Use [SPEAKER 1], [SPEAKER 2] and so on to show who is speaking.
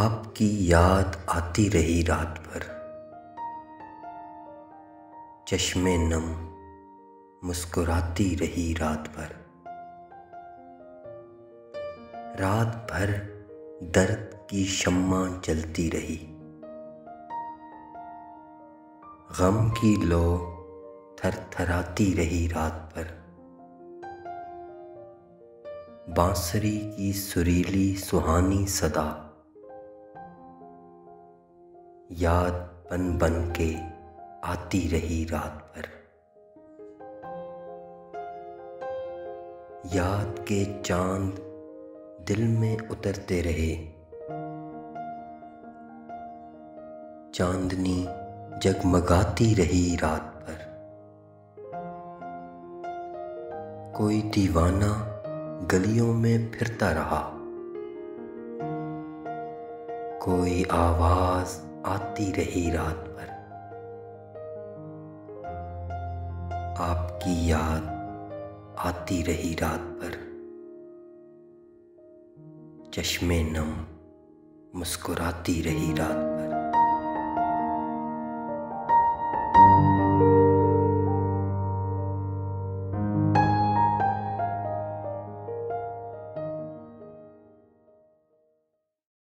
[SPEAKER 1] आपकी याद आती रही रात भर, चश्मे नम मुस्कुराती रही रात भर। रात भर दर्द की शम्मा जलती रही, गम की लो थरथराती रही रात भर। बांसुरी की सुरीली सुहानी सदा याद बन बन के आती रही रात भर। याद के चांद दिल में उतरते रहे, चांदनी जगमगाती रही रात भर। कोई दीवाना गलियों में फिरता रहा, कोई आवाज आती रही रात भर। आपकी याद आती रही रात भर, चश्मे नम मुस्कुराती रही रात भर।